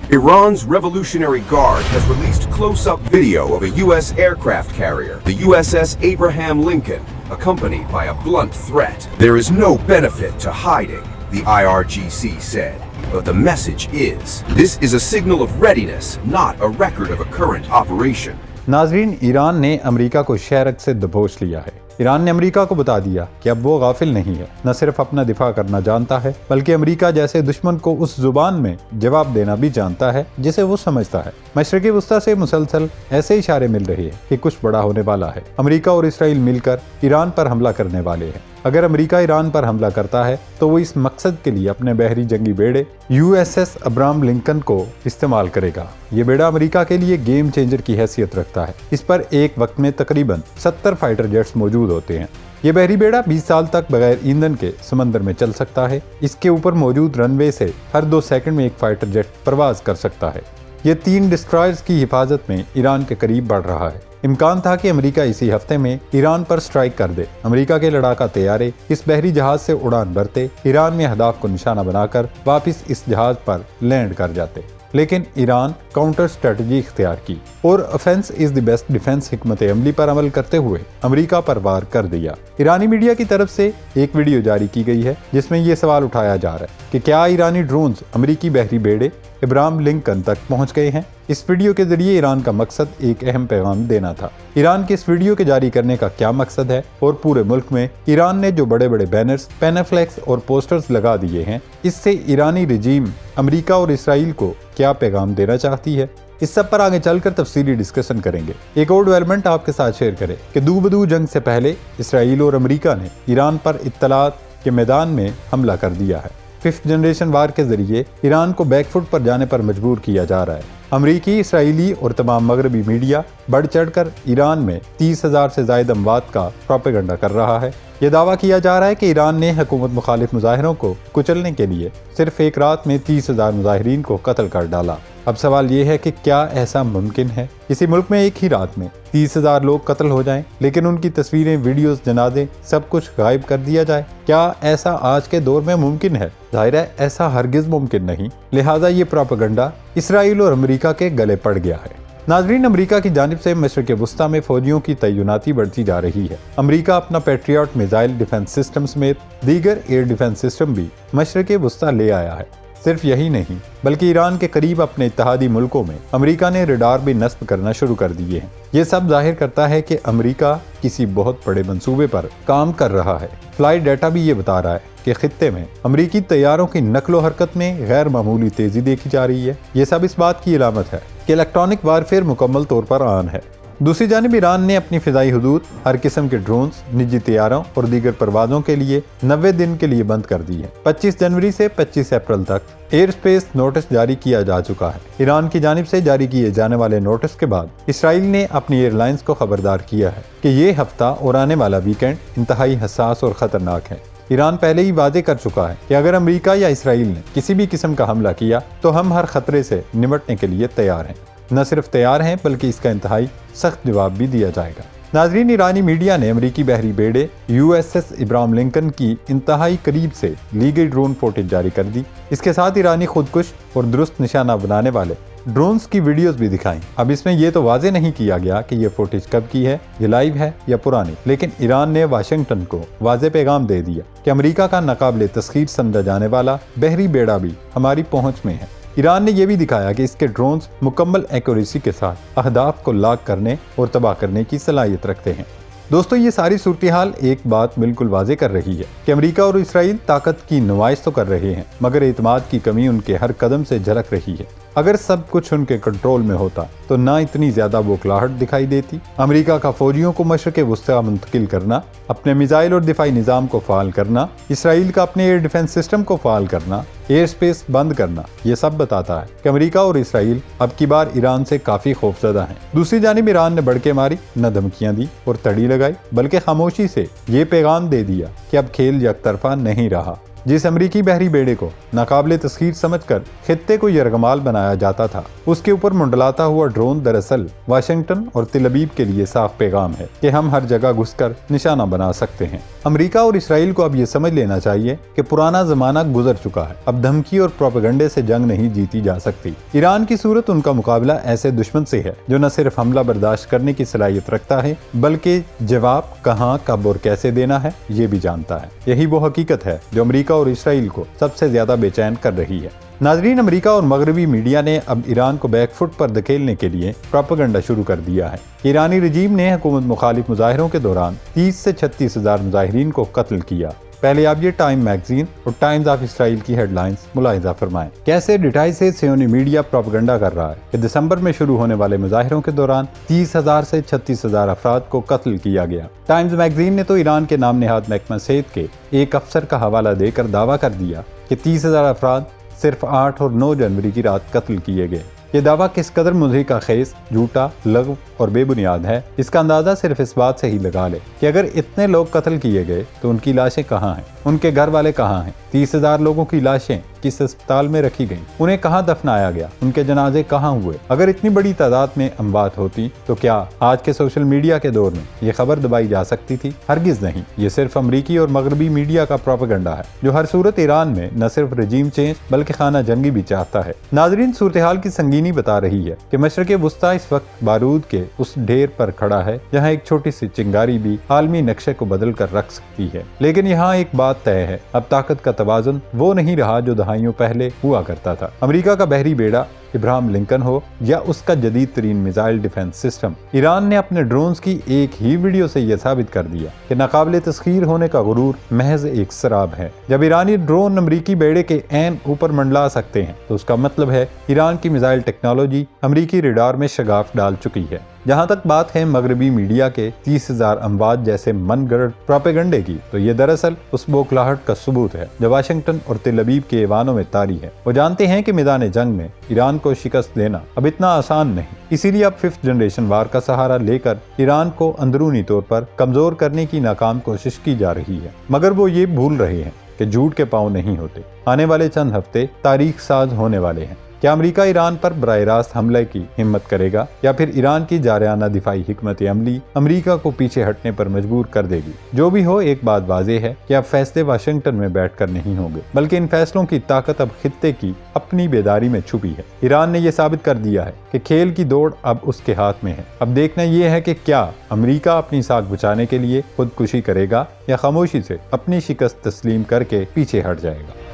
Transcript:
Iran's Revolutionary Guard has released close-up video of a U.S. aircraft carrier, the USS Abraham Lincoln, accompanied by a blunt threat. There is no benefit to hiding, the IRGC said. But the message is, this is a signal of readiness, not a record of a current operation. नाजरीन, Iran ने America को शहरक से दबोच लिया है। Iran ने America को बता दिया कि अब वो गाफिल नहीं है, न सिर्फ अपना दिफा करना जानता है बल्कि अमेरिका जैसे दुश्मन को उस जुबान में जवाब देना भी जानता है जिसे वो समझता है। मशरिकी वस्ता से मुसलसल ऐसे इशारे मिल रहे हैं कि कुछ बड़ा होने वाला है। अमेरिका और इसराइल मिलकर ईरान पर हमला करने वाले हैं। अगर अमेरिका ईरान पर हमला करता है तो वो इस मकसद के लिए अपने बहरी जंगी बेड़े USS अब्राहम लिंकन को इस्तेमाल करेगा। ये बेड़ा अमेरिका के लिए गेम चेंजर की हैसियत रखता है। इस पर एक वक्त में तकरीबन 70 फाइटर जेट्स मौजूद होते हैं। ये बहरी बेड़ा 20 साल तक बगैर ईंधन के समंदर में चल सकता है। इसके ऊपर मौजूद रनवे से हर 2 सेकंड में एक फाइटर जेट परवाज कर सकता है। ये 3 डिस्ट्रॉयर्स की हिफाजत में ईरान के करीब बढ़ रहा है। इम्कान था कि अमेरिका इसी हफ्ते में ईरान पर स्ट्राइक कर दे। अमेरिका के लड़ाका तैयारे इस बहरी जहाज से उड़ान भरते, ईरान में अहदाफ को निशाना बनाकर वापस इस जहाज पर लैंड कर जाते। लेकिन ईरान काउंटर स्ट्रेटजी इख्तियार की और offence is the best defence हिकमत अमली पर अमल करते हुए अमेरिका पर वार कर दिया। ईरानी मीडिया की तरफ से एक वीडियो जारी की गई है जिसमें ये सवाल उठाया जा रहा है कि क्या ईरानी ड्रोन्स अमेरिकी बहरी बेड़े अब्राहम लिंकन तक पहुंच गए हैं। इस वीडियो के जरिए ईरान का मकसद एक अहम पैगाम देना था। ईरान के इस वीडियो के जारी करने का क्या मकसद है और पूरे मुल्क में ईरान ने जो बड़े बड़े बैनर्स, पैनाफ्लेक्स और पोस्टर्स लगा दिए हैं, इससे ईरानी रजीम अमेरिका और इसराइल को क्या पैगाम देना चाहती है, इस सब पर आगे चलकर तफसीली डिस्कशन करेंगे। एक और डेवलपमेंट आपके साथ शेयर करें कि दूबदू जंग से पहले इसराइल और अमेरिका ने ईरान पर इत्तलात के मैदान में हमला कर दिया है। 5th जनरेशन वार के जरिए ईरान को बैकफुट पर जाने पर मजबूर किया जा रहा है। अमरीकी, इसराइली और तमाम मगरबी मीडिया बढ़ चढ़कर ईरान में 30,000 से ज़ायद अमवात का प्रोपेगेंडा कर रहा है। ये दावा किया जा रहा है कि ईरान ने हुकूमत मुखालिफ मुजाहिरों को कुचलने के लिए सिर्फ एक रात में 30,000 मुजाहिरीन को कत्ल कर डाला। अब सवाल ये है कि क्या ऐसा मुमकिन है? किसी मुल्क में एक ही रात में 30,000 लोग कत्ल हो जाएं, लेकिन उनकी तस्वीरें, वीडियोस, जनाजे सब कुछ गायब कर दिया जाए? क्या ऐसा आज के दौर में मुमकिन है? जाहिर है ऐसा हरगिज मुमकिन नहीं। लिहाजा ये प्रोपेगेंडा इसराइल और अमेरिका के गले पड़ गया है। नाजरीन, अमेरिका की जानिब से मशरिक़ वस्ता में फौजियों की तैनाती बढ़ती जा रही है। अमेरिका अपना पैट्रियट मिसाइल डिफेंस सिस्टम समेत दीगर एयर डिफेंस सिस्टम भी मशरिक़ वस्ता ले आया है। सिर्फ यही नहीं बल्कि ईरान के करीब अपने इत्तेहादी मुल्कों में अमेरिका ने रडार भी नस्ब करना शुरू कर दिए हैं। ये सब जाहिर करता है कि अमेरिका किसी बहुत बड़े मंसूबे पर काम कर रहा है। फ्लाइट डाटा भी ये बता रहा है कि खित्ते में अमेरिकी तैयारों की नकलो हरकत में गैर मामूली तेजी देखी जा रही है। ये सब इस बात की अलामत है कि इलेक्ट्रॉनिक वारफेयर मुकम्मल तौर पर आन है। दूसरी जानिब ईरान ने अपनी फिजाई हदूद हर किस्म के ड्रोन्स, निजी तैयारों और दीगर परवाजों के लिए 90 दिन के लिए बंद कर दी है। 25 जनवरी से 25 अप्रैल तक एयर स्पेस नोटिस जारी किया जा चुका है। ईरान की जानिब से जारी किए जाने वाले नोटिस के बाद इसराइल ने अपनी एयरलाइंस को खबरदार किया है कि ये हफ्ता और आने वाला वीकेंड इंतहाई हसास और खतरनाक है। ईरान पहले ही वादे कर चुका है कि अगर अमेरिका या इसराइल ने किसी भी किस्म का हमला किया तो हम हर खतरे से निपटने के लिए तैयार हैं। न सिर्फ तैयार हैं बल्कि इसका इंतहाई सख्त जवाब भी दिया जाएगा। नाजरीन, ईरानी मीडिया ने अमेरिकी बहरी बेड़े USS अब्राहम लिंकन की इंतहाई करीब से ली गई ड्रोन फुटेज जारी कर दी। इसके साथ ईरानी खुदकुश और दुरुस्त निशाना बनाने वाले ड्रोन्स की वीडियोस भी दिखाई। अब इसमें यह तो वाजे नहीं किया गया कि यह फुटेज कब की है, ये लाइव है या पुरानी, लेकिन ईरान ने वाशिंगटन को वाजे पैगाम दे दिया कि अमेरिका का नाकाबिले तस्खीर समझा जाने वाला बहरी बेड़ा भी हमारी पहुंच में है। ईरान ने यह भी दिखाया कि इसके ड्रोन्स मुकम्मल एक्यूरेसी के साथ अहदाफ को लाक करने और तबाह करने की सलाहियत रखते हैं। दोस्तों, ये सारी सूरत हाल एक बात बिल्कुल वाजे कर रही है कि अमेरिका और इसराइल ताकत की नुमाइश तो कर रहे हैं, मगर एतमाद की कमी उनके हर कदम से झलक रही है। अगर सब कुछ उनके कंट्रोल में होता तो ना इतनी ज्यादा बौखलाहट दिखाई देती। अमेरिका का फौजियों को मशरिक़ वस्ता मुंतकिल करना, अपने मिसाइल और दिफाई निज़ाम को फ़ाल करना, इसराइल का अपने एयर डिफेंस सिस्टम को फ़ाल करना, एयर स्पेस बंद करना, ये सब बताता है कि अमेरिका और इसराइल अब की बार ईरान से काफ़ी खौफजदा हैं। दूसरी जानिब ईरान ने बढ़के मारी, न धमकियाँ दी और तड़ी लगाई, बल्कि खामोशी से ये पैगाम दे दिया कि अब खेल यकतरफा नहीं रहा। जिस अमरीकी बहरी बेड़े को नाकाबिले तस्खीर समझकर खित्ते को यरगमाल बनाया जाता था, उसके ऊपर मुंडलाता हुआ ड्रोन दरअसल वाशिंगटन और तिल अबीब के लिए साफ पैगाम है कि हम हर जगह घुसकर निशाना बना सकते हैं। अमेरिका और इसराइल को अब ये समझ लेना चाहिए कि पुराना जमाना गुजर चुका है। अब धमकी और प्रोपेगेंडे से जंग नहीं जीती जा सकती। ईरान की सूरत उनका मुकाबला ऐसे दुश्मन से है जो न सिर्फ हमला बर्दाश्त करने की सलाहियत रखता है, बल्कि जवाब कहां, कब और कैसे देना है ये भी जानता है। यही वो हकीकत है जो अमेरिका और इसराइल को सबसे ज्यादा बेचैन कर रही है। नाजरीन, अमेरिका और मगरबी मीडिया ने अब ईरान को बैकफुट पर धकेलने के लिए प्रोपेगेंडा शुरू कर दिया है। ईरानी रजीम ने हुकूमत मुखालिफ मुजाहिरों के दौरान 30 से 36 हजार मुजाहिरीन को कत्ल किया। पहले आप ये टाइम मैगजीन और टाइम्स ऑफ इसराइल की हेडलाइंस मुलाहिजा फरमाएं। कैसे डिटाइसेस सियोनी मीडिया प्रोपेगेंडा कर रहा है कि दिसंबर में शुरू होने वाले मुजाहिरों के दौरान 30,000 से 36,000 अफराद को कत्ल किया गया। टाइम्स मैगजीन ने तो ईरान के नाम नेहाद महकमा सेहत के एक अफसर का हवाला देकर दावा कर दिया कि 30,000 अफराद सिर्फ 8 और 9 जनवरी की रात कत्ल किए गए। ये दावा किस कदर मुज़हिका खेस, झूठा, लग़्व और बेबुनियाद है, इसका अंदाज़ा सिर्फ इस बात से ही लगा ले कि अगर इतने लोग कत्ल किए गए तो उनकी लाशें कहाँ हैं, उनके घर वाले कहाँ हैं। 30,000 लोगों की लाशें किस अस्पताल में रखी गईं, उन्हें कहाँ दफनाया गया, उनके जनाजे कहाँ हुए। अगर इतनी बड़ी तादाद में अमवात होती तो क्या आज के सोशल मीडिया के दौर में ये खबर दबाई जा सकती थी? हरगिज नहीं। ये सिर्फ अमरीकी और मगरबी मीडिया का प्रोपेगेंडा है जो हर सूरत ईरान में न सिर्फ रजीम चेंज बल्कि खाना जंगी भी चाहता है। नाजरीन, सूरत हाल की संगीनी बता रही है कि मशरक़ वुस्ता इस वक्त बारूद के उस ढेर पर खड़ा है जहाँ एक छोटी सी चिंगारी भी आलमी नक्शे को बदल कर रख सकती है। लेकिन यहाँ एक बात तय है, अब ताकत का तवाज़ुन वो नहीं रहा जो दहाइयों पहले हुआ करता था। अमेरिका का बहरी बेड़ा इब्राहिम लिंकन हो या उसका जदीद तरीन मिसाइल डिफेंस सिस्टम, ईरान ने अपने ड्रोन्स की एक ही वीडियो से यह साबित कर दिया कि नाकाबिले तस्खीर होने का गुरूर महज एक शराब है। जब ईरानी ड्रोन अमरीकी बेड़े के ऐन ऊपर मंडला सकते हैं तो उसका मतलब है ईरान की मिसाइल टेक्नोलॉजी अमरीकी रडार में शगाफ डाल चुकी है। जहाँ तक बात है मगरबी मीडिया के 30,000 अमवात जैसे मनगढ़ंत प्रोपेगेंडे की, तो ये दरअसल उस बौखलाहट का सबूत है जो वाशिंगटन और तिल अबीब के ऐवानों में तारी है। वो जानते हैं कि मैदान जंग में ईरान को शिकस्त देना अब इतना आसान नहीं, इसीलिए अब 5th जनरेशन वार का सहारा लेकर ईरान को अंदरूनी तौर पर कमजोर करने की नाकाम कोशिश की जा रही है। मगर वो ये भूल रहे हैं कि झूठ के पांव नहीं होते। आने वाले चंद हफ्ते तारीख साज होने वाले हैं। क्या अमेरिका ईरान पर बराह रास्त हमले की हिम्मत करेगा या फिर ईरान की जारयाना दिफाई हिकमत अमली अमेरिका को पीछे हटने पर मजबूर कर देगी? जो भी हो, एक बात वाज़ेह है कि अब फैसले वाशिंगटन में बैठकर नहीं होंगे, बल्कि इन फैसलों की ताकत अब खित्ते की अपनी बेदारी में छुपी है। ईरान ने यह साबित कर दिया है कि खेल की दौड़ अब उसके हाथ में है। अब देखना यह है कि क्या अमेरिका अपनी साख बचाने के लिए खुदकुशी करेगा या खामोशी से अपनी शिकस्त तस्लीम करके पीछे हट जाएगा।